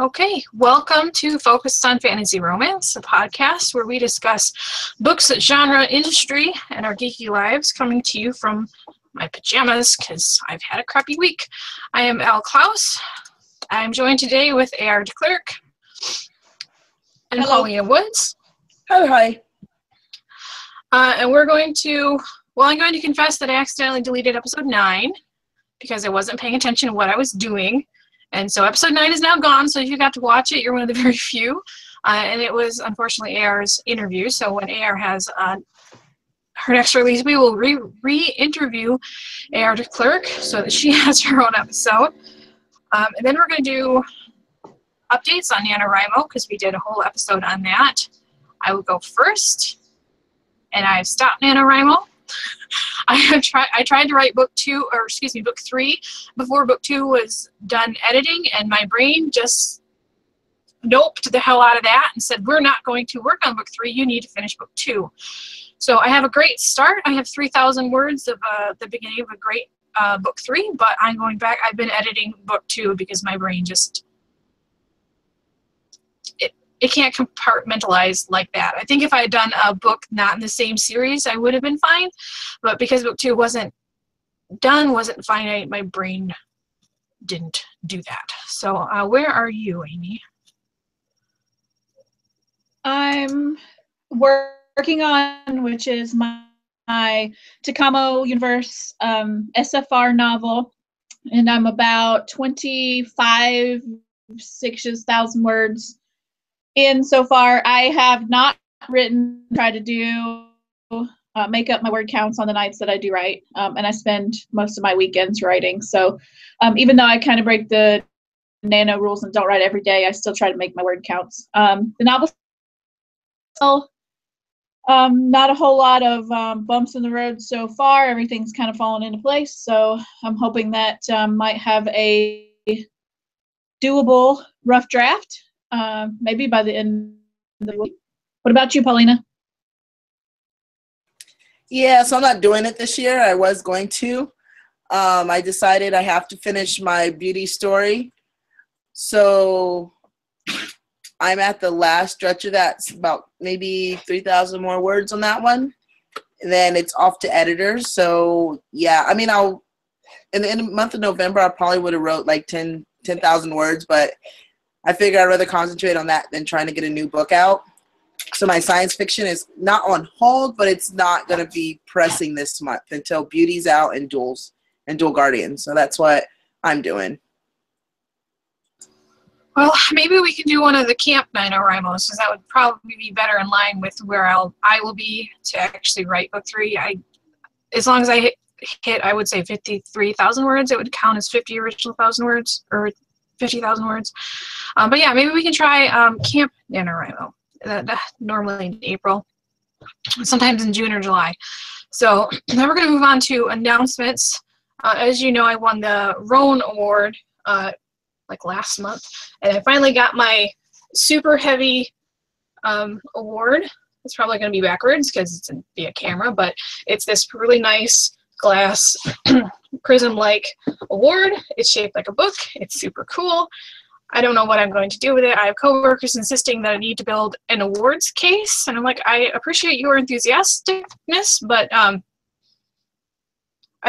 Okay, welcome to Focused on Fantasy Romance, a podcast where we discuss books, genre, industry, and our geeky lives, coming to you from my pajamas because I've had a crappy week. I am Elle, Clouse. I'm joined today with Elle, DeClerck and Hello. Paulina Woods. Hi. And we're going to, I'm going to confess that I accidentally deleted episode 9 because I wasn't paying attention to what I was doing. And so episode 9 is now gone, so if you got to watch it, you're one of the very few. And it was, unfortunately, AR's interview. So when AR has her next release, we will re-interview AR DeClerck so that she has her own episode. And then we're going to do updates on NaNoWriMo, because we did a whole episode on that. I will go first. And I've stopped NaNoWriMo. I tried to write book 3 before book 2 was done editing, and my brain just noped the hell out of that and said, we're not going to work on book 3, you need to finish book 2. So I have a great start. I have 3,000 words of the beginning of a great book 3, but I'm going back. I've been editing book 2 because my brain just it can't compartmentalize like that. I think if I had done a book not in the same series, I would have been fine. But because book 2 wasn't done, wasn't finite, my brain didn't do that. So where are you, Amy? I'm working on, which is my Takamo Universe SFR novel, and I'm about 25,000 words in so far. I have not tried to do make up my word counts on the nights that I do write, and I spend most of my weekends writing. So even though I kind of break the nano rules and don't write every day, I still try to make my word counts. The novel, not a whole lot of bumps in the road so far. Everything's kind of fallen into place, so I'm hoping that might have a doable rough draft. Maybe by the end of the week. What about you, Paulina? Yeah, so I'm not doing it this year. I was going to. I decided I have to finish my beauty story. So I'm at the last stretch of that. It's about maybe 3,000 more words on that one. And then it's off to editors. So, yeah, I mean, in the month of November, I probably would have wrote like 10,000 words, but I figure I'd rather concentrate on that than trying to get a new book out. So my science fiction is not on hold, but it's not going to be pressing this month until Beauty's out and Dual Guardians. So that's what I'm doing. Well, maybe we can do one of the camp NaNoWriMos, because that would probably be better in line with where I will be to actually write book 3. As long as I hit, I would say 53,000 words, it would count as 50 original thousand words, or 50,000 words. But yeah, maybe we can try Camp NaNoWriMo, normally in April, sometimes in June or July. So then we're going to move on to announcements. As you know, I won the Roan Award like last month, and I finally got my super heavy award. It's probably going to be backwards because it's via camera, but it's this really nice glass prism-like award. It's shaped like a book. It's super cool. I don't know what I'm going to do with it. I have coworkers insisting that I need to build an awards case, and I'm like, I appreciate your enthusiasticness, but I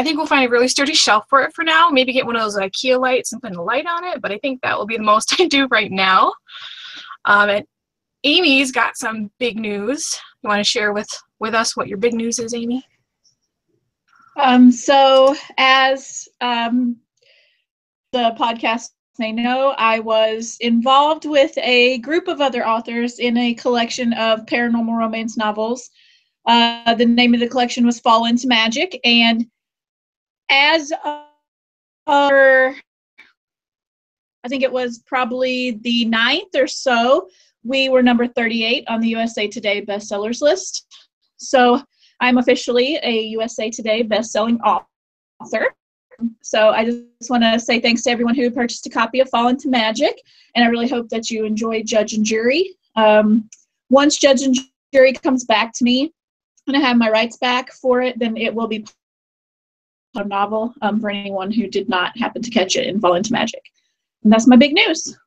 think we'll find a really sturdy shelf for it for now. Maybe get one of those IKEA lights and put a light on it, but I think that will be the most I do right now. And Amy's got some big news. You want to share with us what your big news is, Amy? So as the podcast may know, I was involved with a group of other authors in a collection of paranormal romance novels. The name of the collection was Fall Into Magic, and as I think it was probably the 9th or so, we were number 38 on the USA Today bestsellers list. So I'm officially a USA Today best-selling author. So I just want to say thanks to everyone who purchased a copy of Fall Into Magic, and I really hope that you enjoy Judge and Jury. Once Judge and Jury comes back to me and I have my rights back for it, then it will be a novel for anyone who did not happen to catch it and Fall Into Magic. And that's my big news.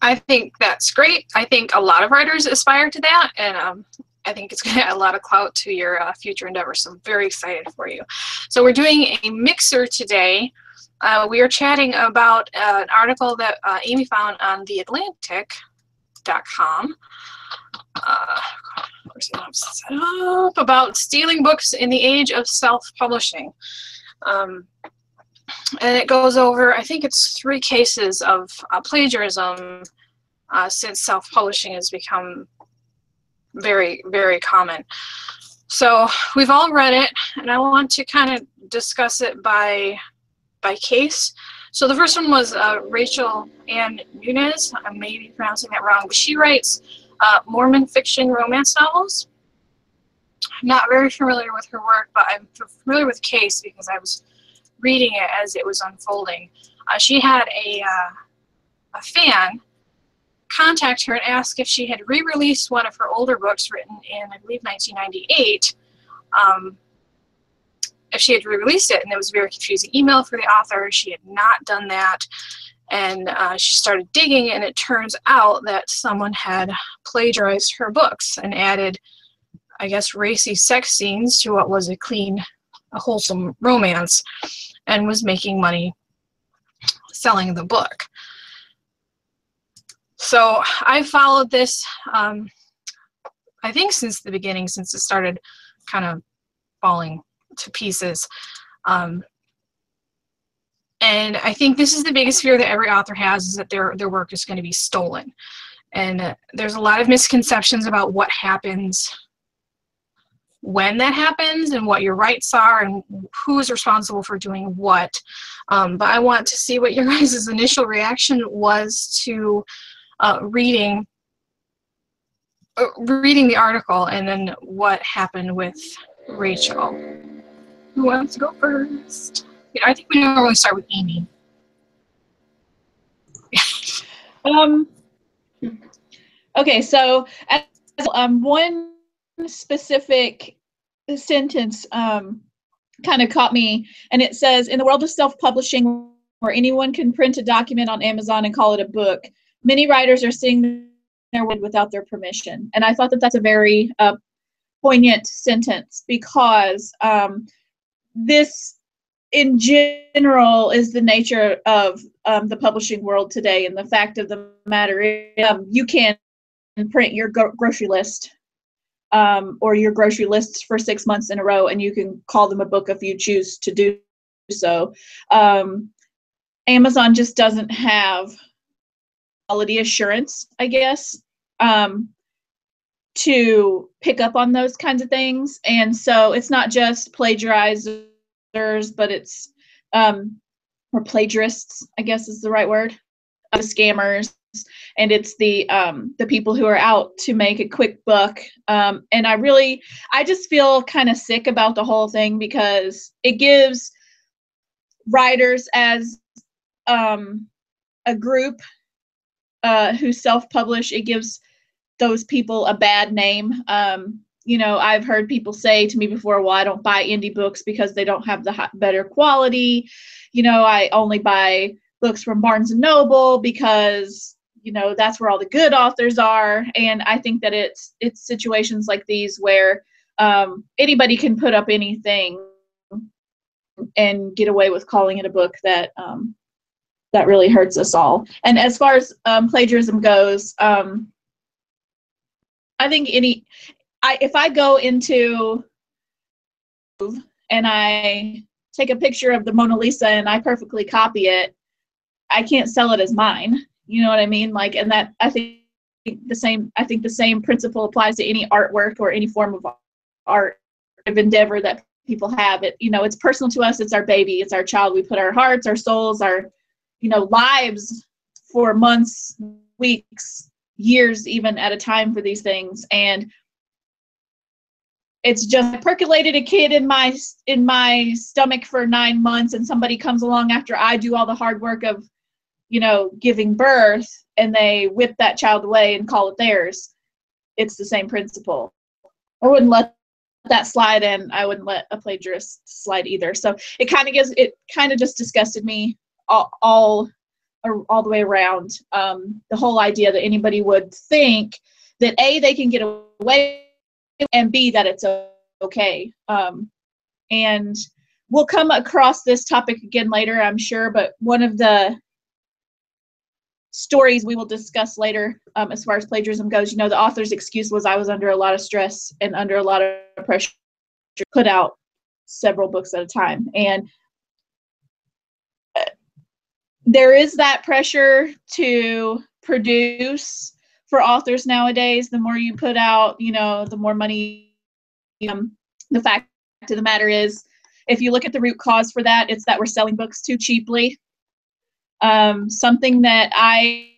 I think that's great. I think a lot of writers aspire to that, and I think it's going to add a lot of clout to your future endeavors. So I'm very excited for you. So we're doing a mixer today. We are chatting about an article that Amy found on theatlantic.com. Set up about stealing books in the age of self-publishing. And it goes over, I think it's 3 cases of plagiarism since self-publishing has become very, very common. So we've all read it, and I want to kind of discuss it by case. So the first one was Rachel Ann Nunez. I may be pronouncing that wrong, but she writes Mormon fiction romance novels. I'm not very familiar with her work, but I'm familiar with Case because I was reading it as it was unfolding. She had a fan contact her and ask if she had re-released one of her older books written in, I believe, 1998. If she had re-released it, and it was a very confusing email for the author. She had not done that, and she started digging, and it turns out that someone had plagiarized her books and added, I guess, racy sex scenes to what was a wholesome romance, and was making money selling the book. So I followed this, I think since the beginning, since it started kind of falling to pieces. And I think this is the biggest fear that every author has, is that their work is going to be stolen. And there's a lot of misconceptions about what happens when that happens and what your rights are and who is responsible for doing what. But I want to see what your guys' initial reaction was to reading the article, and then what happened with Rachel. Who wants to go first? I think we normally start with Amy. Okay, so one specific sentence kind of caught me, and it says, in the world of self-publishing, where anyone can print a document on Amazon and call it a book, many writers are seeing their work without their permission. And I thought that that's a very poignant sentence, because this in general is the nature of the publishing world today. And the fact of the matter is, you can print your grocery list or your grocery lists for 6 months in a row, and you can call them a book if you choose to do so. Amazon just doesn't have quality assurance, I guess, to pick up on those kinds of things. And so it's not just plagiarizers, but it's or plagiarists, I guess is the right word, scammers, and it's the people who are out to make a quick buck. And I just feel kind of sick about the whole thing, because it gives writers as a group who self-publish, it gives those people a bad name. You know, I've heard people say to me before, well, I don't buy indie books because they don't have the better quality. You know, I only buy books from Barnes & Noble because, you know, that's where all the good authors are. And I think that it's situations like these where anybody can put up anything and get away with calling it a book that really hurts us all. And as far as plagiarism goes, I think if I go into and I take a picture of the Mona Lisa and I perfectly copy it, I can't sell it as mine. You know what I mean? Like, and that I think the same principle applies to any artwork or any form of art of endeavor that people have. It, you know, it's personal to us. It's our baby. It's our child. We put our hearts, our souls, our, you know, lives for months, weeks, years, even at a time for these things. And it's just percolated a kid in my stomach for 9 months, and somebody comes along after I do all the hard work of, you know, giving birth, and they whip that child away and call it theirs. It's the same principle. I wouldn't let that slide, and I wouldn't let a plagiarist slide either. So it kind of just disgusted me all all the way around. The whole idea that anybody would think that A, they can get away, and B, that it's okay. And we'll come across this topic again later, I'm sure, but one of the stories we will discuss later, as far as plagiarism goes, you know, the author's excuse was, I was under a lot of stress and under a lot of pressure to put out several books at a time. And there is that pressure to produce for authors nowadays. The more you put out, you know, the more money. The fact of the matter is, if you look at the root cause for that, it's that we're selling books too cheaply. Something that I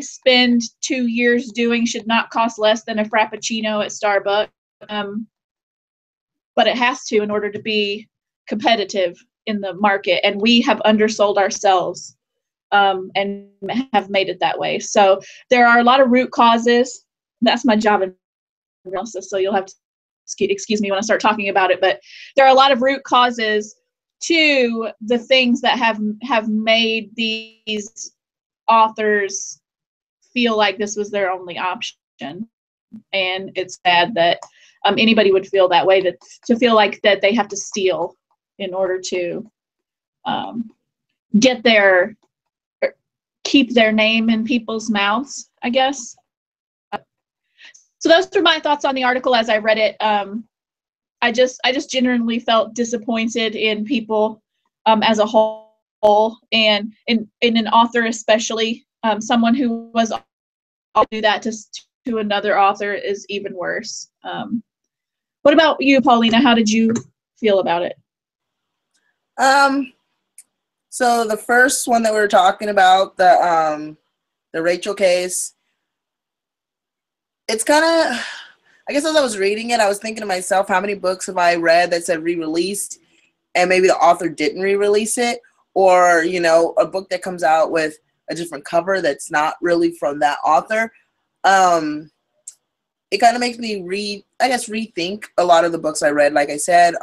spend 2 years doing should not cost less than a Frappuccino at Starbucks, but it has to in order to be competitive in the market, and we have undersold ourselves and have made it that way. So there are a lot of root causes. That's my job in analysis, so you'll have to excuse me when I start talking about it, but there are a lot of root causes to the things that have made these authors feel like this was their only option. And it's sad that anybody would feel that way, to feel like that they have to steal in order to keep their name in people's mouths, I guess. So those are my thoughts on the article as I read it. I just genuinely felt disappointed in people as a whole, and in an author especially. Someone who was do that to another author is even worse. What about you, Paulina? How did you feel about it? So the first one that we were talking about, the Rachel case, it's kind of, I guess as I was reading it, I was thinking to myself, how many books have I read that said re-released and maybe the author didn't re-release it? Or, you know, a book that comes out with a different cover that's not really from that author. It kind of makes me rethink a lot of the books I read. Like I said,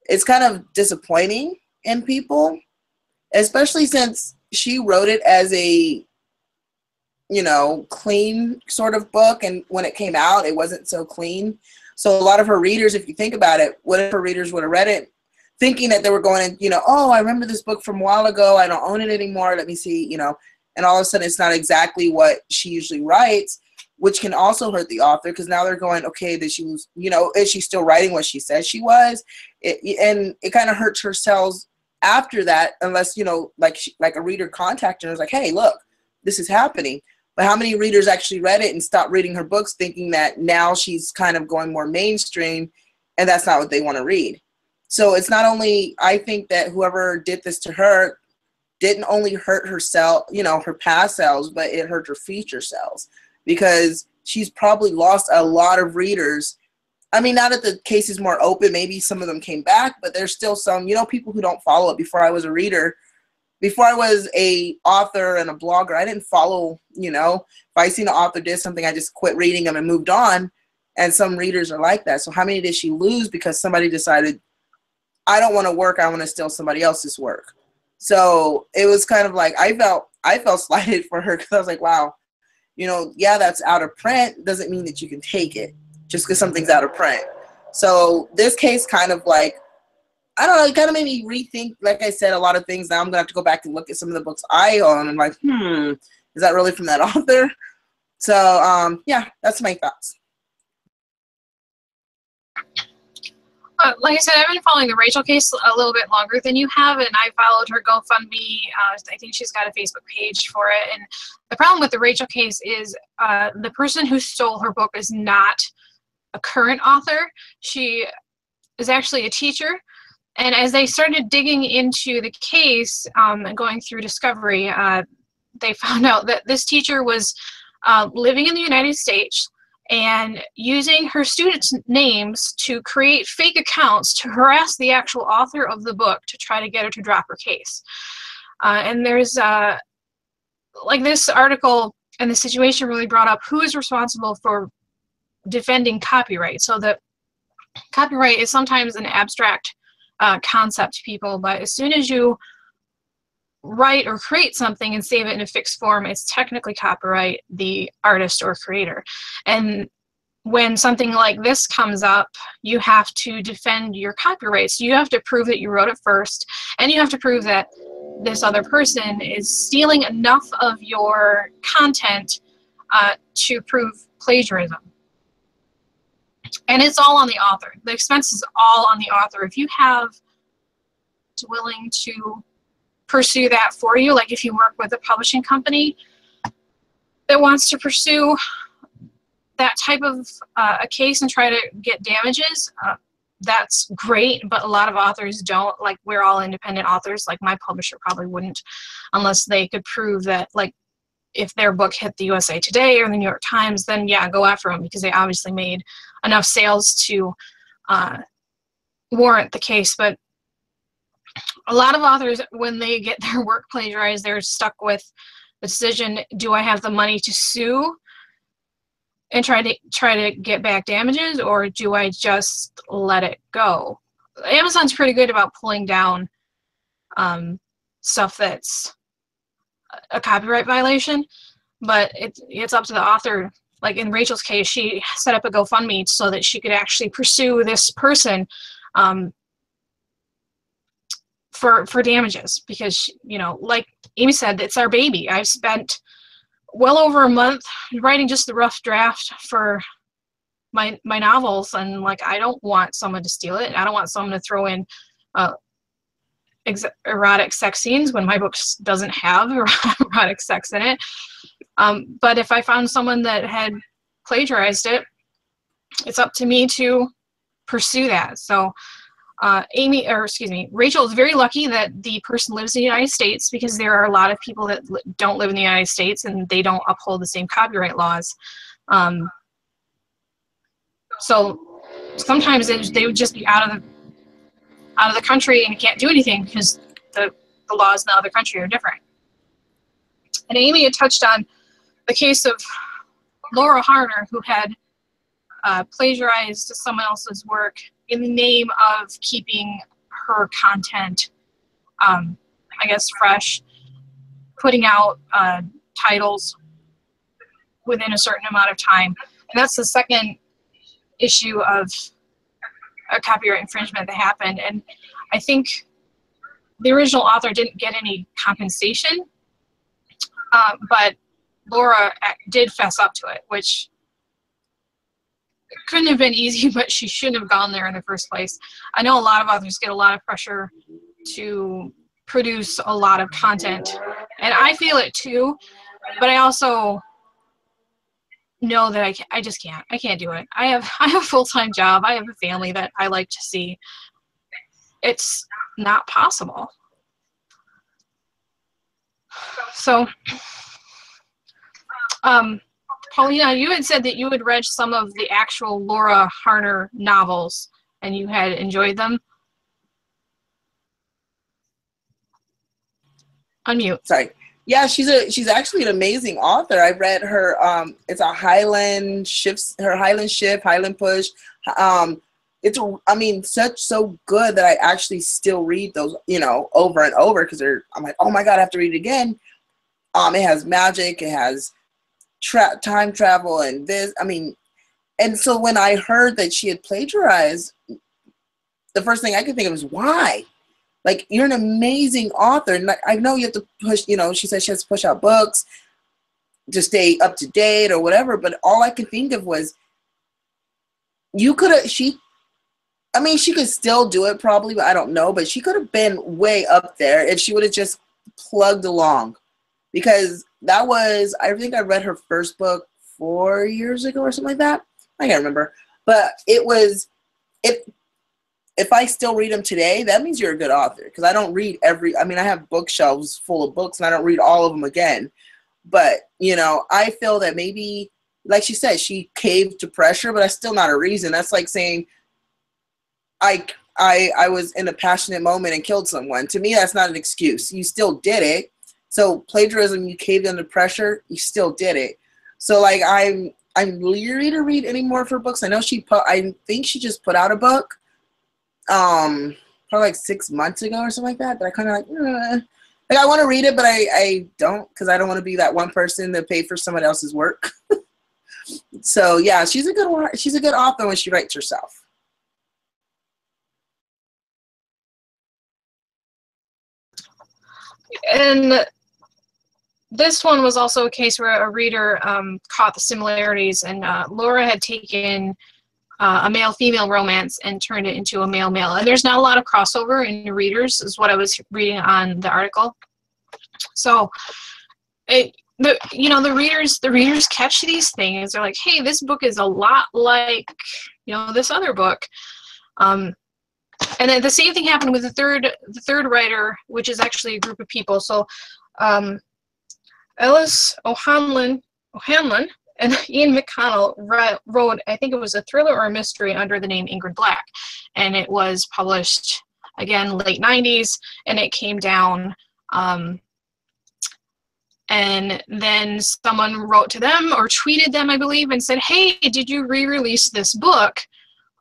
it's kind of disappointing in people, especially since she wrote it as a, you know, clean sort of book, and when it came out, it wasn't so clean. So a lot of her readers, if you think about it, what if her readers would have read it thinking that they were going to, you know, oh, I remember this book from a while ago, I don't own it anymore, let me see, you know, and all of a sudden it's not exactly what she usually writes, which can also hurt the author, because now they're going, okay, that she was, you know, is she still writing what she said she was? And it kind of hurts her sales after that, unless, you know, like a reader contacted her and was like, hey, look, this is happening. But how many readers actually read it and stopped reading her books thinking that now she's kind of going more mainstream, and that's not what they want to read? So it's not only, I think that whoever did this to her didn't only hurt herself, you know, her past sales, but it hurt her future sales, because she's probably lost a lot of readers. I mean, now that the case is more open, maybe some of them came back, but there's still some, you know, people who don't follow it. Before I was a reader, before I was a author and a blogger, I didn't follow, you know, if I seen an author did something, I just quit reading them and moved on. And some readers are like that. So how many did she lose because somebody decided, I don't want to work, I want to steal somebody else's work? So it was kind of like, I felt slighted for her, because I was like, wow, you know, yeah, that's out of print, doesn't mean that you can take it just because something's out of print. So this case kind of like, I don't know, it kind of made me rethink, like I said, a lot of things. Now I'm going to have to go back and look at some of the books I own and like, is that really from that author? So, yeah, that's my thoughts. Like I said, I've been following the Rachel case a little bit longer than you have, and I followed her GoFundMe. I think she's got a Facebook page for it. And the problem with the Rachel case is the person who stole her book is not a current author. She is actually a teacher. And as they started digging into the case and going through discovery, they found out that this teacher was living in the United States and using her students' names to create fake accounts to harass the actual author of the book to try to get her to drop her case. And there's, like, this article and the situation really brought up who is responsible for defending copyright. So that copyright is sometimes an abstract concept to people, but as soon as you write or create something and save it in a fixed form, it's technically copyright the artist or creator. And when something like this comes up, you have to defend your copyrights. You have to prove that you wrote it first, and you have to prove that this other person is stealing enough of your content to prove plagiarism. And it's all on the author. The expense is all on the author. If you have willing to pursue that for you, like if you work with a publishing company that wants to pursue that type of a case and try to get damages, that's great, but a lot of authors don't. Like, we're all independent authors. Like, my publisher probably wouldn't, unless they could prove that, like, if their book hit the USA Today or the New York Times, then yeah, go after them, because they obviously made enough sales to warrant the case. But a lot of authors, when they get their work plagiarized, they're stuck with the decision: do I have the money to sue and try to get back damages, or do I just let it go? Amazon's pretty good about pulling down stuff that's a copyright violation, but it's up to the author. Like in Rachel's case, she set up a GoFundMe so that she could actually pursue this person for damages, because, you know, like Amy said, it's our baby. I've spent well over a month writing just the rough draft for my novels, and like, I don't want someone to steal it. I don't want someone to throw in erotic sex scenes when my book doesn't have erotic sex in it. But if I found someone that had plagiarized it, it's up to me to pursue that. So Rachel is very lucky that the person lives in the United States, because there are a lot of people that don't live in the United States and they don't uphold the same copyright laws. So sometimes they would just be out of the country and can't do anything because the laws in the other country are different. And Amy had touched on the case of Laura Harner, who had plagiarized someone else's work in the name of keeping her content, I guess, fresh, putting out titles within a certain amount of time. And that's the second issue of a copyright infringement that happened. And I think the original author didn't get any compensation, but Laura did fess up to it, which couldn't have been easy, but she shouldn't have gone there in the first place. I know a lot of authors get a lot of pressure to produce a lot of content, and I feel it too, but I also know that I just can't. I can't do it. I have a full-time job. I have a family that I like to see. It's not possible. So, Paulina, you had said that you had read some of the actual Laura Harner novels and you had enjoyed them. Unmute. Sorry. Yeah, she's actually an amazing author. I've read her. It's a Highland Shift, Highland Push. It's so good that I actually still read those, over and over, because I'm like, oh my god, I have to read it again. It has magic, it has time travel, and and so when I heard that she had plagiarized, the first thing I could think of was, why? Like, you're an amazing author, and I know you have to push, she said she has to push out books to stay up to date or whatever, but all I could think of was, she could still do it probably, but I don't know, but she could have been way up there if she would have just plugged along, because I think I read her first book 4 years ago or something like that. I can't remember, but if I still read them today, that means you're a good author, because I don't read I have bookshelves full of books and I don't read all of them again. But, I feel that maybe, like she said, she caved to pressure, but that's still not a reason. That's like saying, I was in a passionate moment and killed someone. To me, that's not an excuse. You still did it. So plagiarism, you caved under pressure, you still did it. So like, I'm leery to read any more of her books. I know I think she just put out a book, probably like 6 months ago or something like that. But I kind of like, Like, I want to read it, but I don't, because I don't want to be that one person that paid for someone else's work. So yeah, she's a good author when she writes herself. And this one was also a case where a reader caught the similarities, and Laura had taken a male-female romance and turned it into a male-male. And there's not a lot of crossover in the readers, is what I was reading on the article. So, the readers catch these things. They're like, hey, this book is a lot like, this other book. And then the same thing happened with the third writer, which is actually a group of people. So, Ellis O'Hanlon and Ian McConnell wrote, I think it was a thriller or a mystery under the name Ingrid Black. And it was published, again, late 90s, and it came down. And then someone wrote to them or tweeted them, I believe, and said, hey, did you re-release this book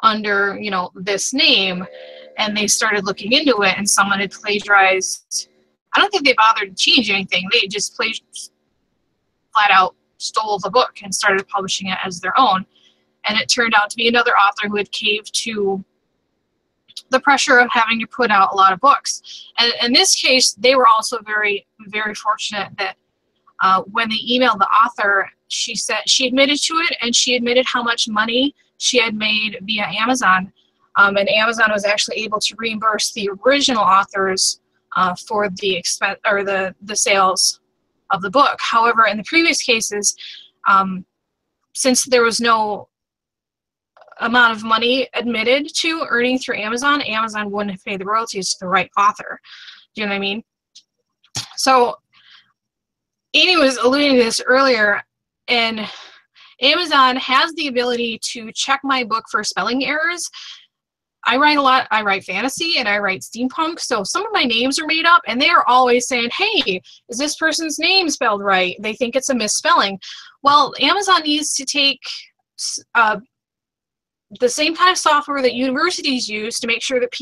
under, this name? And they started looking into it, and someone had plagiarized. I don't think they bothered to change anything. They just flat out stole the book and started publishing it as their own. And it turned out to be another author who had caved to the pressure of having to put out a lot of books. And in this case, they were also very, very fortunate that when they emailed the author, she said she admitted to it, and she admitted how much money she had made via Amazon. And Amazon was actually able to reimburse the original authors for the expense or the sales of the book. However, in the previous cases, since there was no amount of money admitted to earning through Amazon, Amazon wouldn't have paid the royalties to the right author. Do you know what I mean? So Amy was alluding to this earlier, and Amazon has the ability to check my book for spelling errors. I write a lot. I write fantasy and I write steampunk, so some of my names are made up, and they are always saying, hey, is this person's name spelled right? They think it's a misspelling. Well, Amazon needs to take the same kind of software that universities use to make sure that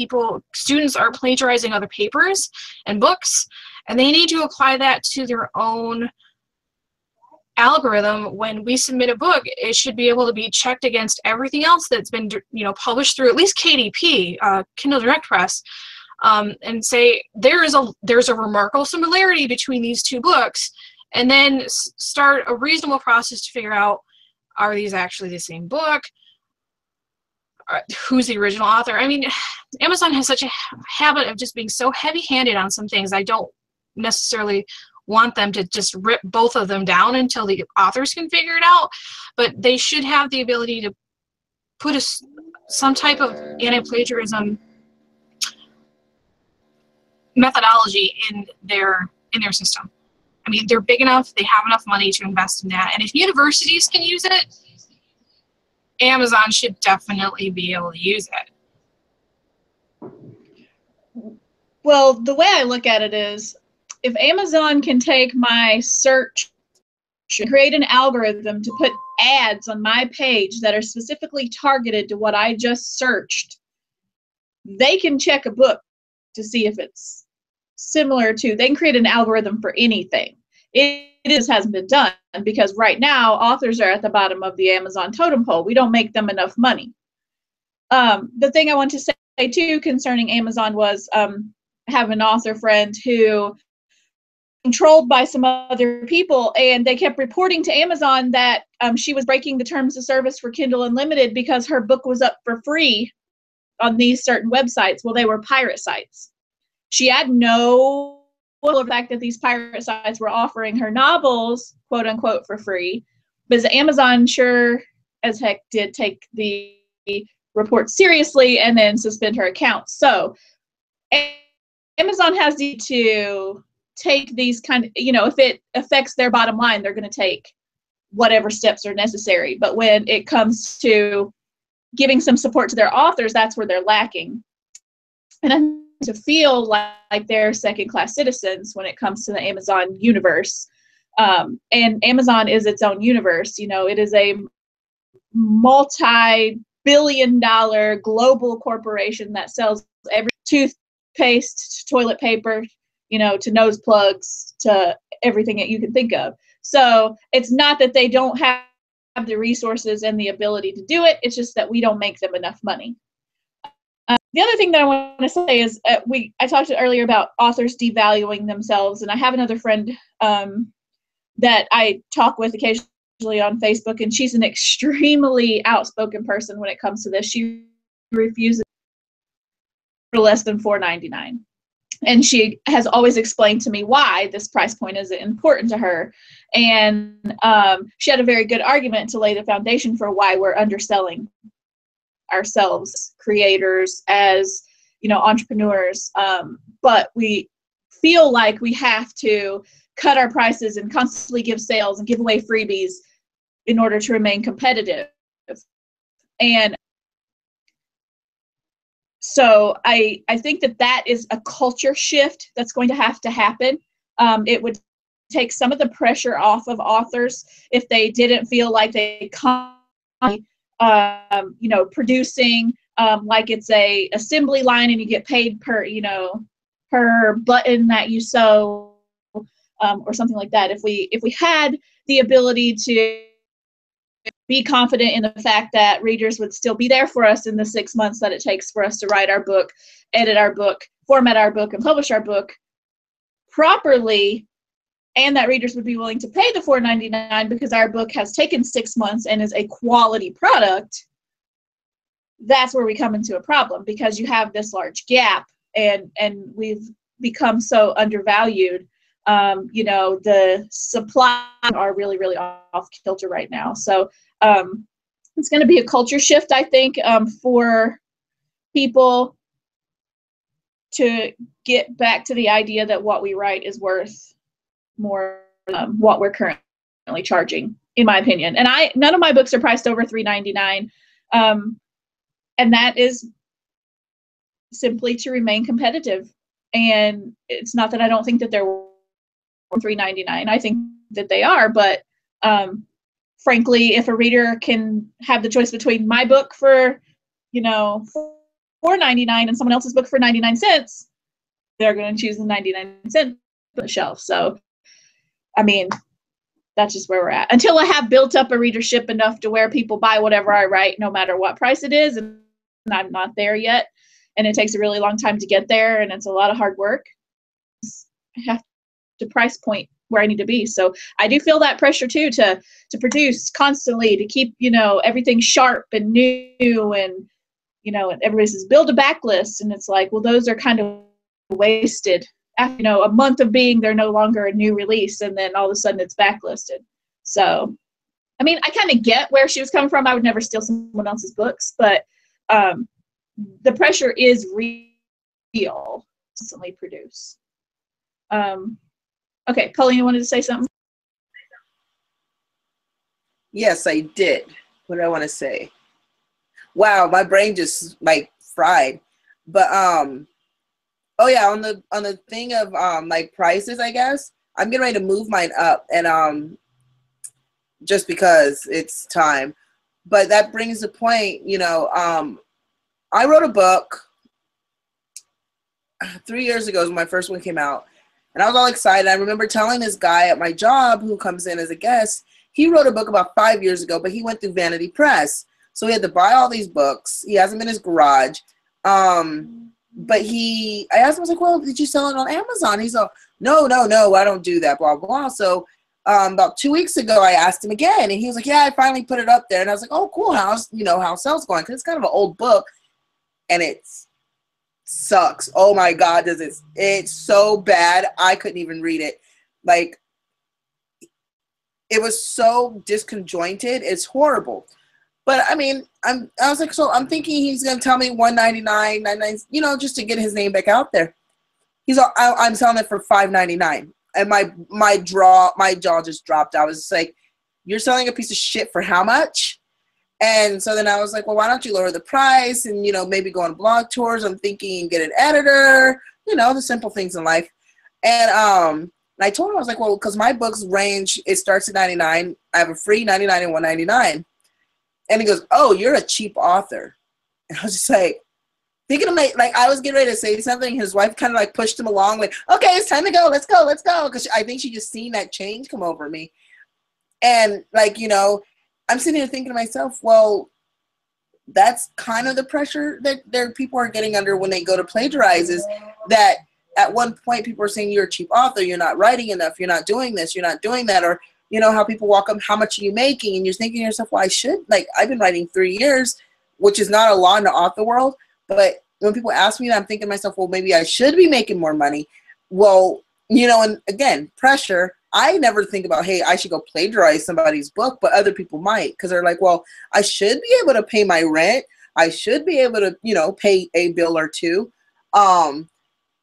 students aren't plagiarizing other papers and books, and they need to apply that to their own algorithm. When we submit a book, it should be able to be checked against everything else that's been published through at least KDP, Kindle Direct Press, and say there's a remarkable similarity between these two books, and then start a reasonable process to figure out, are these actually the same book? Who's the original author? I mean, Amazon has such a habit of just being so heavy-handed on some things. I don't necessarily want them to just rip both of them down until the authors can figure it out, but they should have the ability to put some type of anti-plagiarism methodology in their system. I mean, they're big enough, they have enough money to invest in that, and if universities can use it, Amazon should definitely be able to use it. Well, the way I look at it is, if Amazon can take my search and create an algorithm to put ads on my page that are specifically targeted to what I just searched, they can check a book to see if it's similar to, they can create an algorithm for anything. It just hasn't been done because right now authors are at the bottom of the Amazon totem pole. We don't make them enough money. The thing I want to say too concerning Amazon was I have an author friend who controlled by some other people, and they kept reporting to Amazon that she was breaking the terms of service for Kindle Unlimited because her book was up for free on these certain websites. Well, they were pirate sites. She had no the fact that these pirate sites were offering her novels, quote unquote, for free, because Amazon sure as heck did take the report seriously and then suspend her account. So Amazon has to take these kind of, if it affects their bottom line, they're going to take whatever steps are necessary. But when it comes to giving some support to their authors, that's where they're lacking. And I to feel like they're second-class citizens when it comes to the Amazon universe. And Amazon is its own universe. It is a multi-billion-dollar global corporation that sells every toothpaste, toilet paper, to nose plugs, to everything that you can think of. So it's not that they don't have the resources and the ability to do it. It's just that we don't make them enough money. The other thing that I want to say is I talked earlier about authors devaluing themselves, and I have another friend that I talk with occasionally on Facebook, and she's an extremely outspoken person when it comes to this. She refuses for less than $4.99. And she has always explained to me why this price point is important to her. And she had a very good argument to lay the foundation for why we're underselling ourselves, creators, as entrepreneurs. But we feel like we have to cut our prices and constantly give sales and give away freebies in order to remain competitive. And so I think that is a culture shift that's going to have to happen. It would take some of the pressure off of authors if they didn't feel like they producing like it's a assembly line and you get paid per button that you sew, or something like that. If we had the ability to be confident in the fact that readers would still be there for us in the 6 months that it takes for us to write our book, edit our book, format our book, and publish our book properly, and that readers would be willing to pay the $4.99 because our book has taken 6 months and is a quality product, that's where we come into a problem, because you have this large gap and we've become so undervalued. The supply are really, really off kilter right now. So it's going to be a culture shift, I think, for people to get back to the idea that what we write is worth more than what we're currently charging, in my opinion. And none of my books are priced over $3.99, and that is simply to remain competitive. And it's not that I don't think that they're worth $3.99. I think that they are, but frankly, if a reader can have the choice between my book for $4.99 and someone else's book for 99 cents, they're going to choose the 99 cent on the shelf. So I mean, that's just where we're at. Until I have built up a readership enough to where people buy whatever I write, no matter what price it is, and I'm not there yet, and it takes a really long time to get there, and it's a lot of hard work, I have to price point where I need to be. So I do feel that pressure too, to produce constantly, to keep everything sharp and new, and and everybody says build a backlist, and it's like, well, those are kind of wasted. After a month of being, they're no longer a new release, and then all of a sudden it's backlisted. So I mean, I kind of get where she was coming from. I would never steal someone else's books, but the pressure is real. Constantly produce. Okay, Paulina wanted to say something. Yes, I did. What did I want to say? Wow, my brain just fried. But oh yeah, on the thing of prices, I guess I'm getting ready to move mine up, and just because it's time. But that brings the point, I wrote a book 3 years ago when my first one came out, and I was all excited. I remember telling this guy at my job who comes in as a guest, he wrote a book about 5 years ago, but he went through Vanity Press. So he had to buy all these books. He has them in his garage. But I asked him, I was like, well, did you sell it on Amazon? He's like, no, I don't do that, blah, blah. So about 2 weeks ago, I asked him again, and he was like, yeah, I finally put it up there. And I was like, oh, cool. How's sales going? Because it's kind of an old book, and it sucks. Oh my God, it's so bad. I couldn't even read it. It was so disconjointed. It's horrible. But I mean, I was like, so I'm thinking he's gonna tell me $1.99, $99, just to get his name back out there. He's all, I'm selling it for $5.99, and my jaw just dropped. I was just like, you're selling a piece of shit for how much? And so then I was like, well, why don't you lower the price and maybe go on blog tours? I'm thinking get an editor, the simple things in life. And I told him, I was like, well, because my books range, it starts at $99. I have a free $99 and $199. And he goes, oh, you're a cheap author. And I was just like, thinking of like I was getting ready to say something. His wife kind of like pushed him along, like, okay, it's time to go. Let's go. Because I think she just seen that change come over me. And like, I'm sitting here thinking to myself, well, that's kind of the pressure that their people are getting under when they go to plagiarize, is that at one point people are saying you're a cheap author, you're not writing enough, you're not doing this, you're not doing that, or how people walk up, how much are you making? And you're thinking to yourself, well, I've been writing 3 years, which is not a lot in the author world, but when people ask me that, I'm thinking to myself, well, maybe I should be making more money. Well, and again, pressure. I never think about, hey, I should go plagiarize somebody's book, but other people might, because they're like, well, I should be able to pay my rent. I should be able to, pay a bill or two. And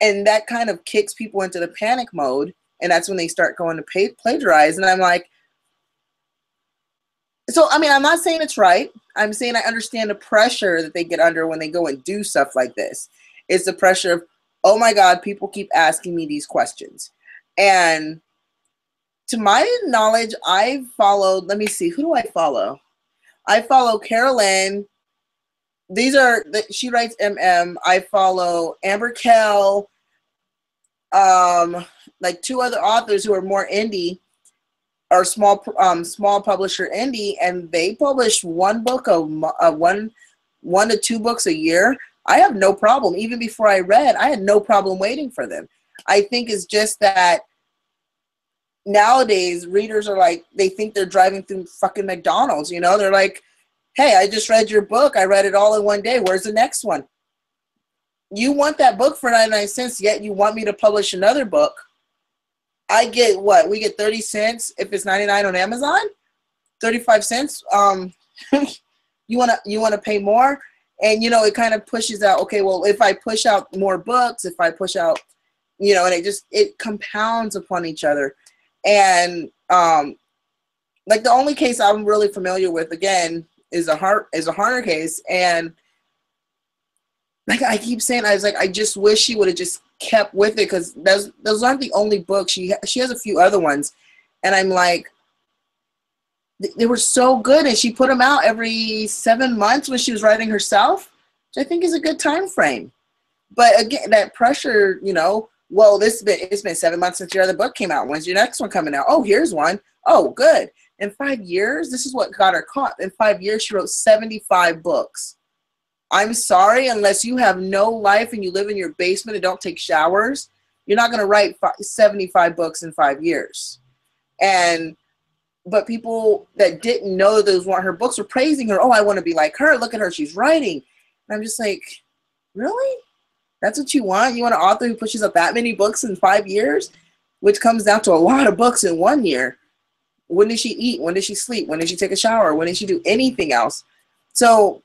that kind of kicks people into the panic mode. And that's when they start going to plagiarize. And I'm like, so, I mean, I'm not saying it's right. I'm saying I understand the pressure that they get under when they go and do stuff like this. It's the pressure of, oh my God, people keep asking me these questions. And to my knowledge, I've followed, let me see, who do I follow? I follow Carolyn. She writes MM. I follow Amber Kell, like 2 other authors who are more indie, or small publisher indie, and they publish 1 book one to 2 books a year. I have no problem. Even before I read, I had no problem waiting for them. I think it's just that nowadays readers are like, they think they're driving through fucking McDonald's, they're like, hey, I just read your book. I read it all in one day. Where's the next one? You want that book for 99 cents, yet you want me to publish another book. I get what? We get 30 cents if it's 99 on Amazon? 35 cents? You want to pay more? And, it kind of pushes out, okay, well, if I push out more books, if I push out, and it compounds upon each other. And like the only case I'm really familiar with, again, is a Harner case. And like I keep saying, I was like, I just wish she would have just kept with it, because those aren't the only books. She has a few other ones. And I'm like, they were so good. And she put them out every 7 months when she was writing herself, which I think is a good time frame. But again, that pressure, well, it's been 7 months since your other book came out. When's your next one coming out? Oh, here's one. Oh, good. In 5 years, this is what got her caught. In 5 years, she wrote 75 books. I'm sorry, unless you have no life and you live in your basement and don't take showers, you're not going to write 75 books in 5 years. But people that didn't know that those weren't her books were praising her. Oh, I want to be like her. Look at her. She's writing. And I'm just like, really? That's what you want? You want an author who pushes up that many books in 5 years, which comes down to a lot of books in 1 year. When did she eat? When did she sleep? When did she take a shower? When did she do anything else? So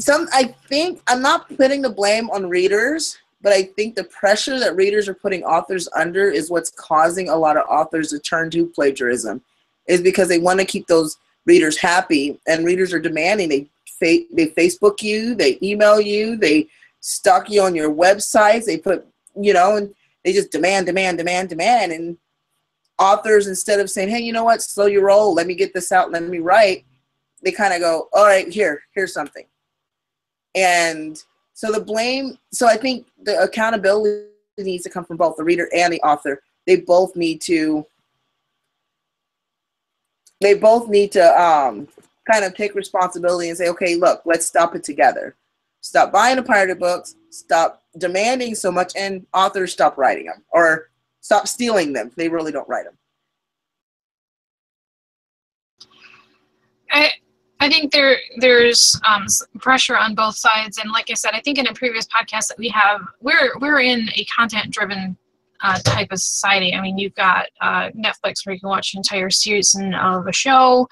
I think, I'm not putting the blame on readers, but I think the pressure that readers are putting authors under is what's causing a lot of authors to turn to plagiarism, is because they want to keep those readers happy, and readers are demanding. They Facebook you, they email you, they stalk you on your websites, they put, and they just demand. And authors, instead of saying, hey, you know what, slow your roll, let me get this out, let me write, they kind of go, all right, here's something. And so I think the accountability needs to come from both the reader and the author. They both need to kind of take responsibility and say, okay, look, let's stop it together. Stop buying the pirated books, stop demanding so much, and authors stop writing them, or stop stealing them if they really don't write them. I think there's pressure on both sides, and like I said, I think in a previous podcast that we have, we're in a content-driven type of society. I mean, you've got Netflix where you can watch an entire season of a show.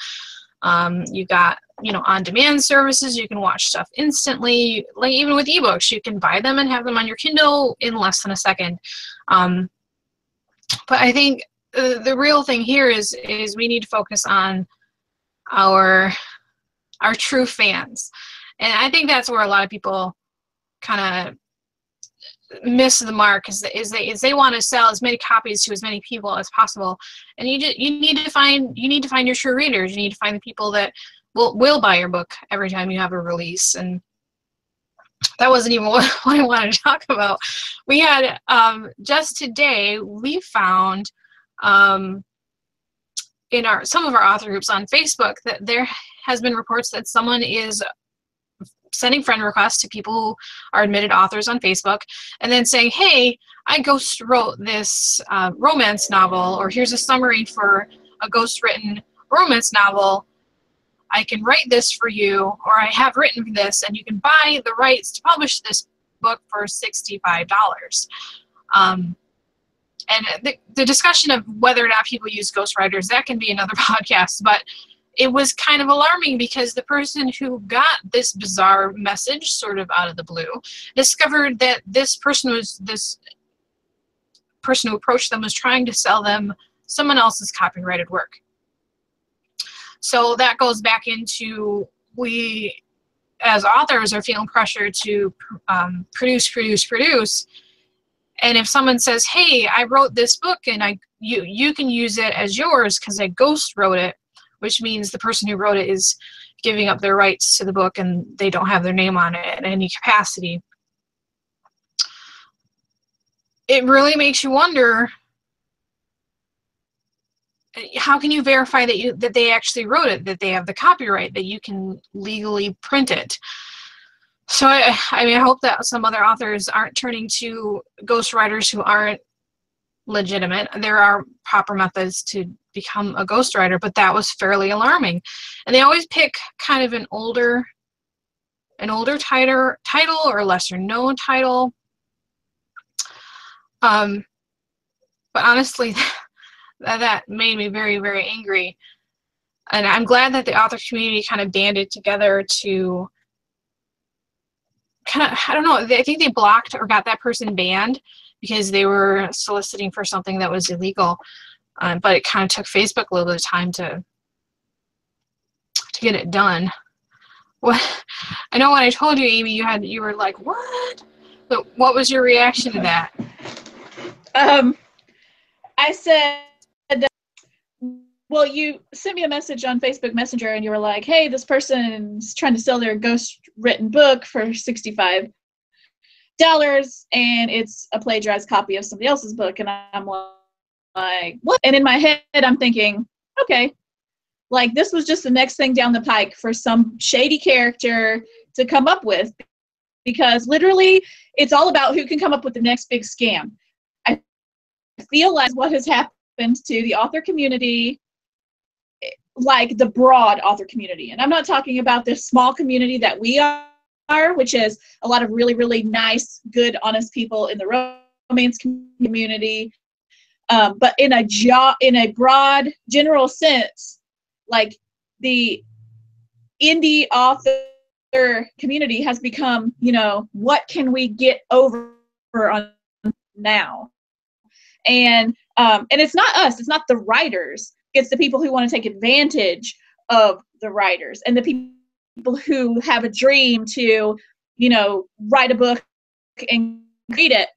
You got, on-demand services. You can watch stuff instantly. Like even with ebooks, you can buy them and have them on your Kindle in less than a second. But I think the real thing here is we need to focus on our true fans, and I think that's where a lot of people kind of miss the mark, is they want to sell as many copies to as many people as possible, and you need to find your true readers. You need to find the people that will buy your book every time you have a release. And that wasn't even what I wanted to talk about. We had, just today, we found in some of our author groups on Facebook that there has been reports that someone is sending friend requests to people who are admitted authors on Facebook and then saying, hey, I ghost wrote this romance novel, or here's a summary for a ghost written romance novel. I can write this for you, or I have written this, and you can buy the rights to publish this book for $65. And the discussion of whether or not people use ghostwriters, that can be another podcast, but it was kind of alarming because the person who got this bizarre message sort of out of the blue discovered that this person who approached them was trying to sell them someone else's copyrighted work. So that goes back into, we as authors are feeling pressure to produce. And if someone says, hey, I wrote this book and you can use it as yours because I ghost wrote it, which means the person who wrote it is giving up their rights to the book and they don't have their name on it in any capacity. It really makes you wonder, how can you verify that they actually wrote it, that they have the copyright, that you can legally print it? So I mean, I hope that some other authors aren't turning to ghostwriters who aren't legitimate. There are proper methods to become a ghostwriter, but that was fairly alarming. And they always pick kind of an older title or a lesser known title. But honestly, that made me very, very angry. And I'm glad that the author community kind of banded together to kind of, I don't know, I think they blocked or got that person banned because they were soliciting for something that was illegal. But it kind of took Facebook a little bit of time to get it done. What I know when I told you, Amy, you were like, what? But what was your reaction to that? I said, well, you sent me a message on Facebook Messenger and you were like, hey, this person's trying to sell their ghost written book for $65 and it's a plagiarized copy of somebody else's book. And I'm like, what? And in my head, I'm thinking, okay, like this was just the next thing down the pike for some shady character to come up with, because literally it's all about who can come up with the next big scam. I feel like what has happened to the author community, like the broad author community, and I'm not talking about this small community that we are, which is a lot of really, really nice, good, honest people in the romance community, but in a broad, general sense, like the indie author community has become, what can we get over on now? And it's not us, it's not the writers. It's the people who want to take advantage of the writers and the people who have a dream to, write a book and read it.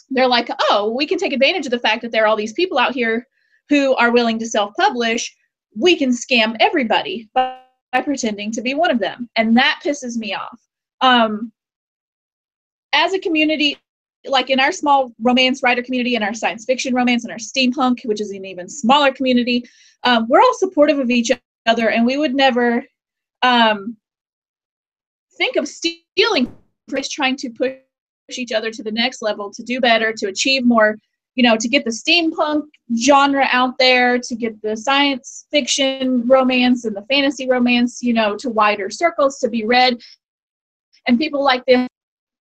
They're like, oh, we can take advantage of the fact that there are all these people out here who are willing to self-publish. We can scam everybody by pretending to be one of them. And that pisses me off. As a community, like in our small romance writer community and our science fiction romance and our steampunk, which is an even smaller community, we're all supportive of each other, and we would never think of stealing, just trying to push each other to the next level, to do better, to achieve more, to get the steampunk genre out there, to get the science fiction romance and the fantasy romance, to wider circles, to be read. And people like this,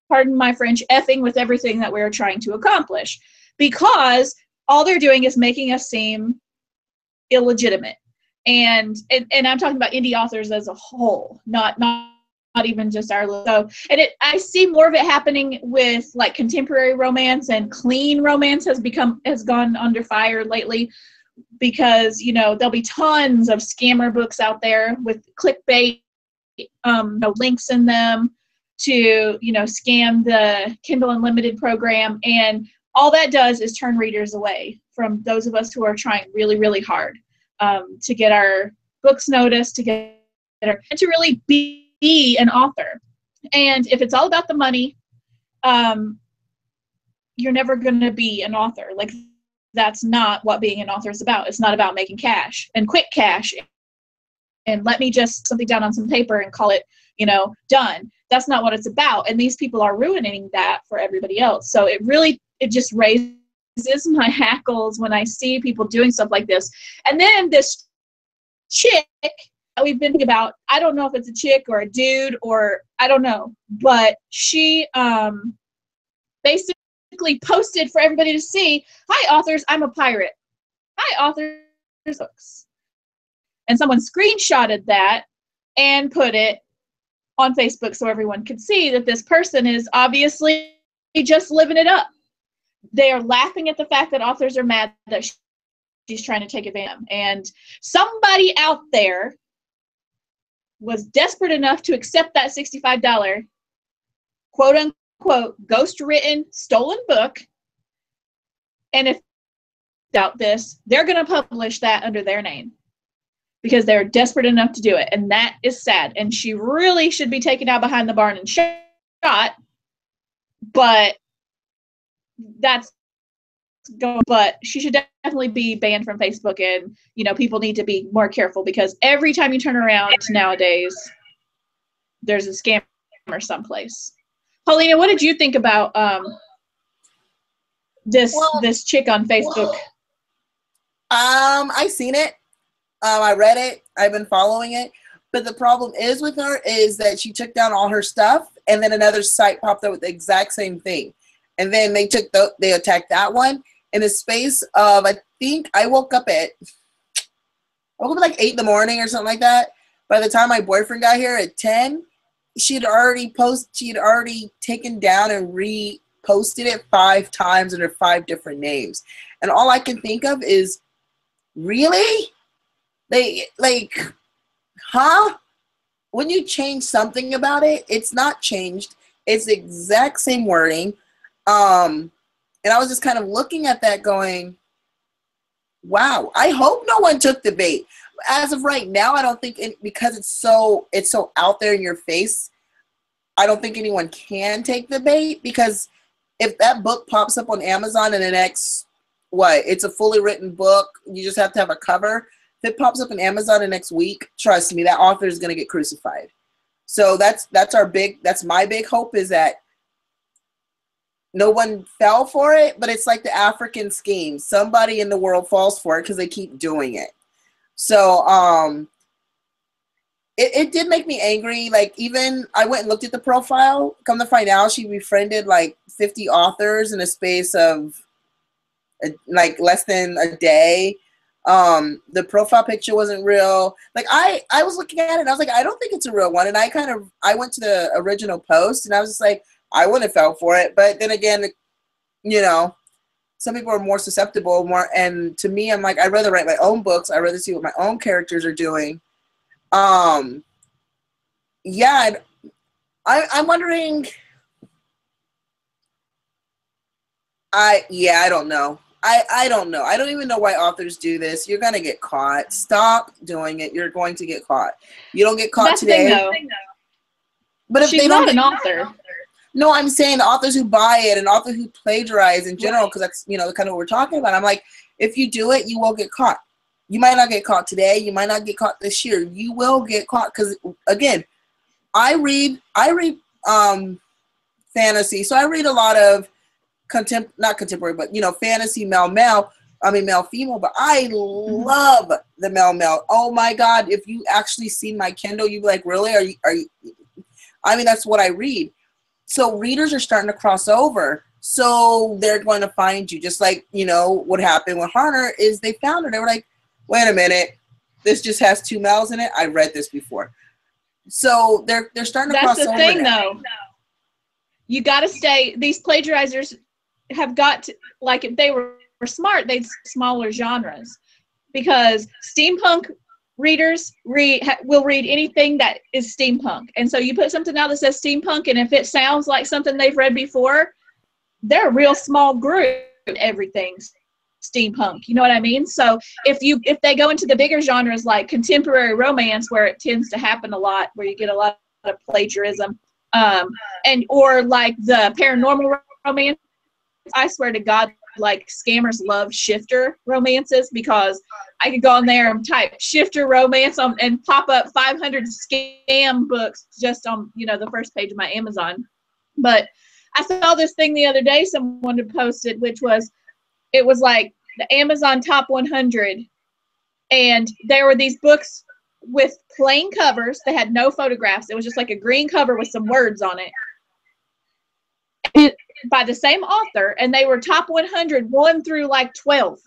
pardon my French, effing with everything that we're trying to accomplish, because all they're doing is making us seem illegitimate. And I'm talking about indie authors as a whole, not even just our so. And I see more of it happening with like contemporary romance, and clean romance has gone under fire lately, because there'll be tons of scammer books out there with clickbait, links in them to scam the Kindle Unlimited program, and all that does is turn readers away from those of us who are trying really, really hard to get our books noticed, and to really be an author. And if it's all about the money, you're never going to be an author. Like, that's not what being an author is about. It's not about making cash and quick cash and let me just something down on some paper and call it, done. That's not what it's about. And these people are ruining that for everybody else. So it just raises my hackles when I see people doing stuff like this. And then this chick that we've been thinking about, I don't know if it's a chick or a dude or I don't know, but she basically posted for everybody to see, "Hi authors, I'm a pirate. Hi authors, books." And someone screenshotted that and put it on Facebook so everyone could see that this person is obviously just living it up. They are laughing at the fact that authors are mad that she's trying to take advantage of them. And somebody out there was desperate enough to accept that $65 quote unquote ghost written stolen book. And if doubt this, they're going to publish that under their name because they're desperate enough to do it. And that is sad. And she really should be taken out behind the barn and shot. But but she should definitely be banned from Facebook. And, people need to be more careful because every time you turn around nowadays, there's a scammer someplace. Paulina, what did you think about this chick on Facebook? I seen it. I read it. I've been following it. But the problem is with her is that she took down all her stuff, and then another site popped up with the exact same thing. And then they attacked that one in a space of, I think I woke up at like 8 in the morning or something like that. By the time my boyfriend got here at 10, she'd already taken down and reposted it 5 times under 5 different names. And all I can think of is, really? When you change something about it, it's not changed. It's the exact same wording. And I was just kind of looking at that going, wow, I hope no one took the bait. As of right now, I don't think because it's so out there in your face, I don't think anyone can take the bait, because if that book pops up on Amazon in the next, it's a fully written book, you just have to have a cover. If it pops up on Amazon the next week, trust me, that author is going to get crucified. So that's my big hope, is that no one fell for it, but it's like the African scheme. Somebody in the world falls for it because they keep doing it. So it did make me angry. Like, even I went and looked at the profile. Come to find out, she befriended like 50 authors in a space of like less than a day. The profile picture wasn't real. Like, I was looking at it and I was like, I don't think it's a real one. And I went to the original post and I was just like, I wouldn't have fell for it. But then again, some people are more susceptible, and to me, I'm like, I'd rather write my own books. I'd rather see what my own characters are doing. Yeah, I'm wondering. I don't know. I don't know. I don't even know why authors do this. You're gonna get caught. Stop doing it. You're going to get caught. You don't get caught That's today. The thing, though. But if she's they not don't an author. No, I'm saying the authors who buy it and authors who plagiarize in general, because that's, kind of what we're talking about. I'm like, if you do it, you will get caught. You might not get caught today. You might not get caught this year. You will get caught because, again, I read fantasy. So I read a lot of not contemporary, but, fantasy male-female. But I love the male-male. Oh, my God. If you actually seen my Kindle, you'd be like, really? Are you? I mean, that's what I read. So readers are starting to cross over. So they're going to find you. Just like, what happened with Hunter is they found her. They were like, wait a minute. This just has 2 males in it. I read this before. So they're starting to cross over. That's the thing, though. You got to stay. These plagiarizers have got to, like, if they were smart, they'd smaller genres. Because steampunk readers will read anything that is steampunk. And so you put something out that says steampunk, and if it sounds like something they've read before, they're a real small group. Everything's steampunk. You know what I mean? So if they go into the bigger genres like contemporary romance, where it tends to happen a lot, where you get a lot of plagiarism, And or like the paranormal romance. I swear to God, like scammers love shifter romances, because I could go on there and type shifter romance and pop up 500 scam books just on, you know, the first page of my Amazon. But I saw this thing the other day someone had posted, which was, it was like the Amazon top 100, and there were these books with plain covers. They had no photographs. It was just like a green cover with some words on it. By the same author, and they were top 100, 1 through like 12.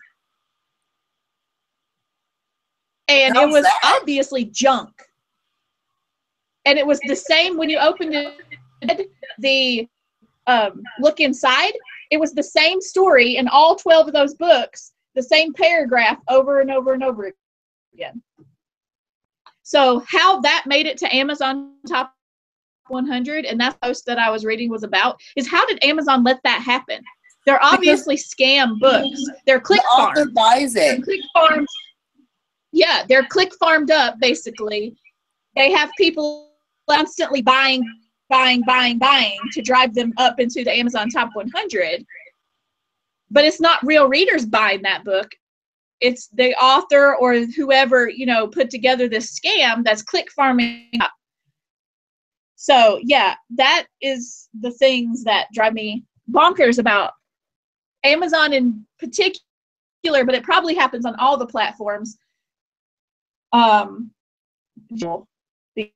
And it was obviously junk. And it was the same when you opened it, the look inside, it was the same story in all 12 of those books, the same paragraph over and over and over again. So how that made it to Amazon top 100, and that post that I was reading was about, is how did Amazon let that happen? They're obviously scam books. They're click farmed. The author buys it. They're click farmed. Yeah, they're click farmed up, basically. They have people constantly buying to drive them up into the Amazon top 100. But it's not real readers buying that book. It's the author or whoever, you know, put together this scam that's click farming up. So yeah, that is the things that drive me bonkers about Amazon in particular, but it probably happens on all the platforms.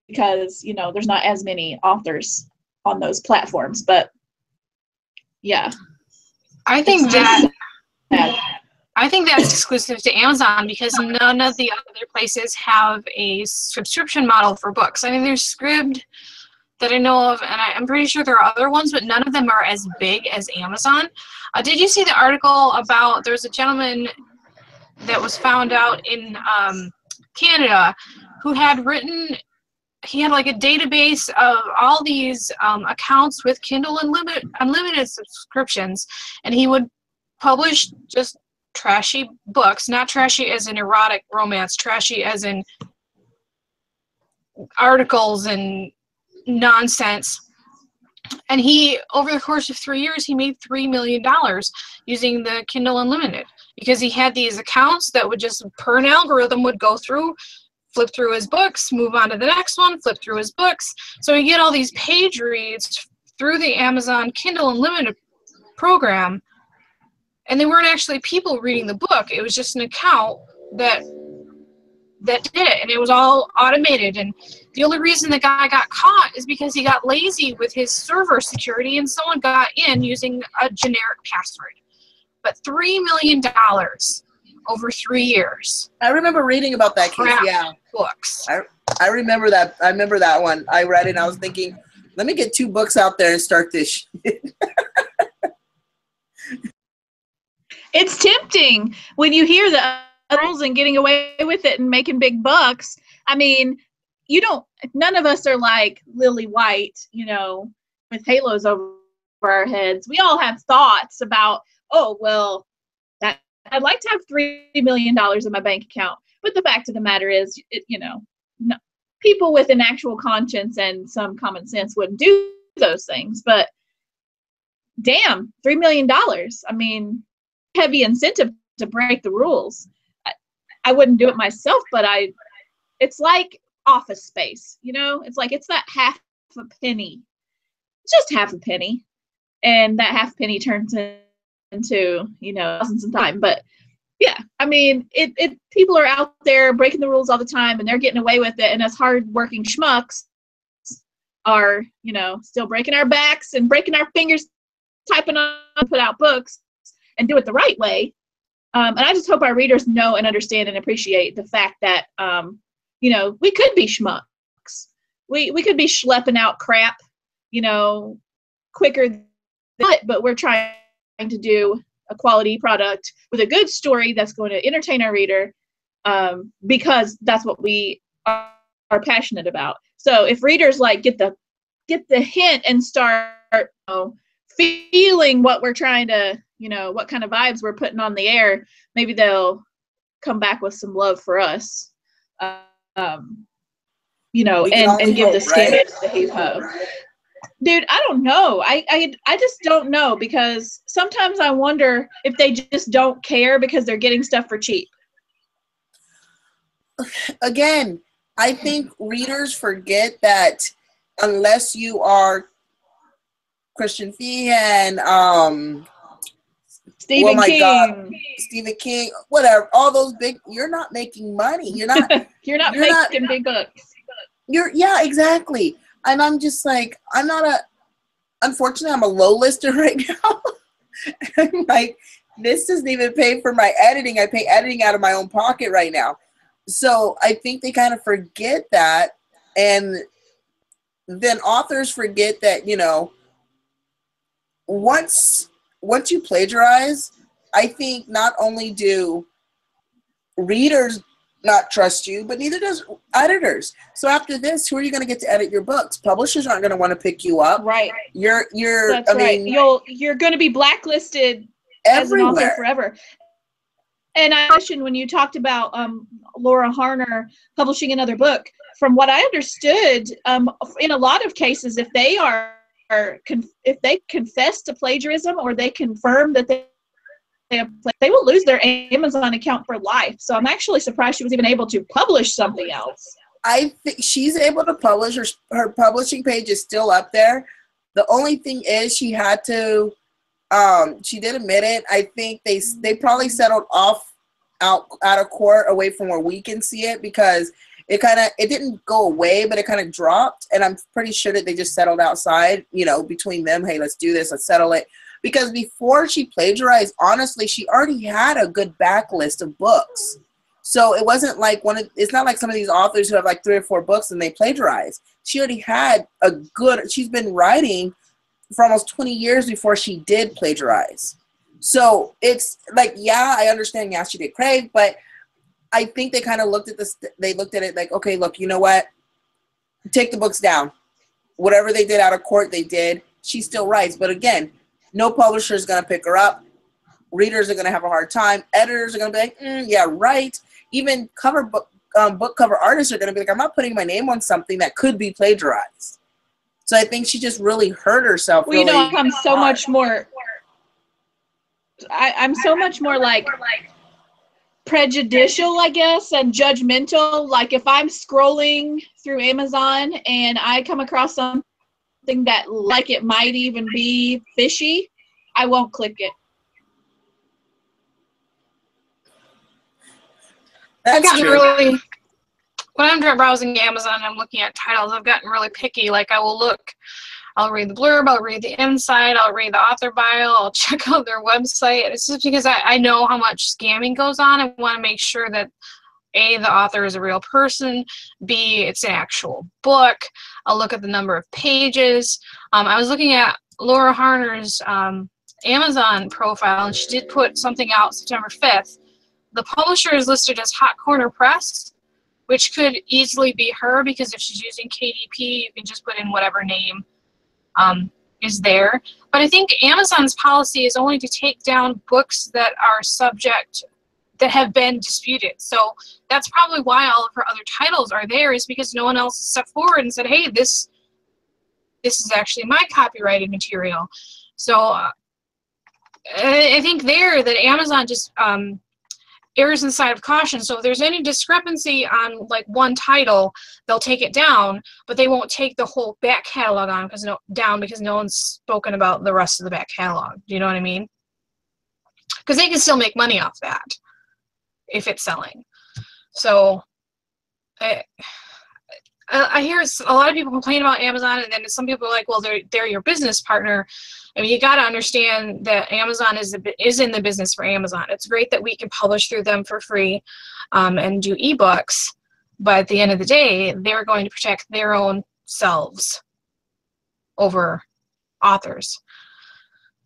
Because, you know, there's not as many authors on those platforms, but yeah. I think that's exclusive to Amazon, because none of the other places have a subscription model for books. I mean, there's Scribd that I know of, and I'm pretty sure there are other ones, but none of them are as big as Amazon. Did you see the article about, there's a gentleman that was found out in Canada who had written, he had like a database of all these accounts with Kindle Unlimited subscriptions, and he would publish just trashy books, not trashy as in erotic romance, trashy as in articles and nonsense. And he, over the course of 3 years, he made $3 million using the Kindle Unlimited, because he had these accounts that would just, per an algorithm, would go through, flip through his books, move on to the next one, flip through his books. So you get all these page reads through the Amazon Kindle Unlimited program, and they weren't actually people reading the book. It was just an account that did it, and it was all automated. And the only reason the guy got caught is because he got lazy with his server security, and someone got in using a generic password. But $3 million over 3 years. I remember reading about that case. Yeah, books. I remember that. I remember that one. I read it and I was thinking, let me get 2 books out there and start this shit. It's tempting when you hear the rules and getting away with it and making big bucks. I mean, none of us are like Lily White, you know, with halos over our heads. We all have thoughts about, oh, well, that I'd like to have $3 million in my bank account. But the fact of the matter is, no, people with an actual conscience and some common sense wouldn't do those things. But damn, $3 million. I mean, heavy incentive to break the rules. I wouldn't do it myself, but it's like Office Space, you know? It's like, it's that half a penny. It's just half a penny. And that half penny turns into, thousands of time. But yeah, I mean, people are out there breaking the rules all the time, and they're getting away with it. And us hard-working schmucks are, still breaking our backs and breaking our fingers, typing on, put out books, and do it the right way. And I just hope our readers know and understand and appreciate the fact that, we could be schmucks. We could be schlepping out crap, quicker than it, but we're trying to do a quality product with a good story that's going to entertain our reader, because that's what we are passionate about. So if readers get the hint and start feeling what we're trying to, what kind of vibes we're putting on the air, maybe they'll come back with some love for us, and give the scammers the heave ho. Dude, I don't know. I just don't know, because sometimes I wonder if they just don't care because they're getting stuff for cheap. Again, I think readers forget that unless you are Christian Feehan, Stephen King. God, Stephen King, whatever, all those big, you're not making money. You're not making big bucks. Yeah, exactly. And I'm just like, unfortunately, I'm a low lister right now. I'm like, this doesn't even pay for my editing. I pay editing out of my own pocket right now. So I think they kind of forget that. And then authors forget that, once you plagiarize, I think not only do readers not trust you, but neither does editors. So after this, who are you going to get to edit your books? Publishers aren't going to want to pick you up. Right. That's right. You're going to be blacklisted everywhere. As an author forever. And I mentioned when you talked about Laura Harner publishing another book, from what I understood, in a lot of cases, if they confess to plagiarism or they confirm that they will lose their Amazon account for life. So I'm actually surprised she was even able to publish something else. I think she's able to publish. Her publishing page is still up there. The only thing is she had to, she did admit it. I think they probably settled out of court away from where we can see it, because it didn't go away, but it kind of dropped. And I'm pretty sure that they just settled outside, between them. Hey, let's do this. Let's settle it. Because before she plagiarized, honestly, she already had a good backlist of books. So it wasn't like it's not like some of these authors who have like 3 or 4 books and they plagiarize. She already had she's been writing for almost 20 years before she did plagiarize. So it's like, yeah, I understand. Yeah, she did crave, but I think they kind of looked at this. They looked at it like, okay, look, you know what? Take the books down. Whatever they did out of court, they did. She still writes. But again, no publisher is going to pick her up. Readers are going to have a hard time. Editors are going to be like, yeah, right. Even book cover artists are going to be like, I'm not putting my name on something that could be plagiarized. So I think she just really hurt herself. Well, I'm so much more. I'm so much more like prejudicial, I guess, and judgmental. Like if I'm scrolling through Amazon and I come across something that like it might even be fishy, I won't click it. That's true. When I'm browsing Amazon and I'm looking at titles, I've gotten really picky. Like I'll read the blurb, I'll read the inside, I'll read the author bio, I'll check out their website. It's just because I know how much scamming goes on. I want to make sure that A, the author is a real person, B, it's an actual book. I'll look at the number of pages. I was looking at Laura Harner's Amazon profile, and she did put something out September 5th. The publisher is listed as Hot Corner Press, which could easily be her, because if she's using KDP, you can just put in whatever name is there. But I think Amazon's policy is only to take down books that are subject, that have been disputed. So that's probably why all of her other titles are there, is because no one else has stepped forward and said, hey, this is actually my copyrighted material. So I think that Amazon just errs on the side of caution. So if there's any discrepancy on like one title, they'll take it down, but they won't take the whole back catalog because no one's spoken about the rest of the back catalog. Do you know what I mean? Because they can still make money off that if it's selling. So I hear a lot of people complain about Amazon, and then some people are like, well, they're your business partner. I mean, you got to understand that Amazon is in the business for Amazon. It's great that we can publish through them for free and do ebooks, but at the end of the day, they're going to protect their own selves over authors.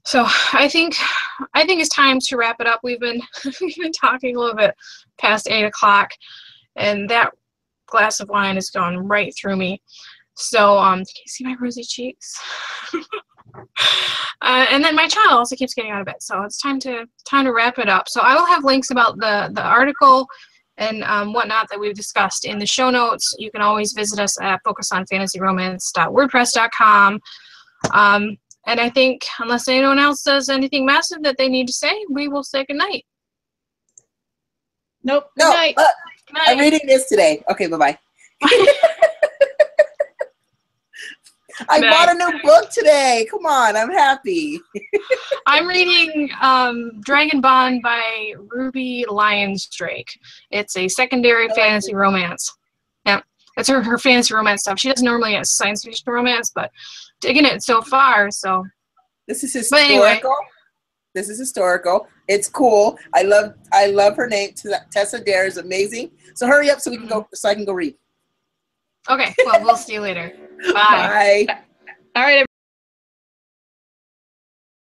So I think it's time to wrap it up. We've been talking a little bit past 8 o'clock, and that glass of wine has gone right through me. So can you see my rosy cheeks? And then my child also keeps getting out of bed, so it's time to wrap it up. So I will have links about the article and whatnot that we've discussed in the show notes. You can always visit us at focusonfantasyromance.wordpress.com. And I think unless anyone else does anything massive that they need to say, we will say goodnight. Nope. No, Good night. Good night. I'm reading this today. Okay, bye-bye. I Good bought night. a new book today. Come on, I'm happy. I'm reading Dragon Bond by Ruby Lyons Drake. It's a secondary fantasy romance. Yeah, that's her fantasy romance stuff. She doesn't normally get science fiction romance, but digging it so far. So This is But historical. anyway. This is historical. It's cool. I love her name. Tessa Dare is amazing. So hurry up so we can go. So I can go read. Okay, well, we'll see you later. Bye. Bye. All right.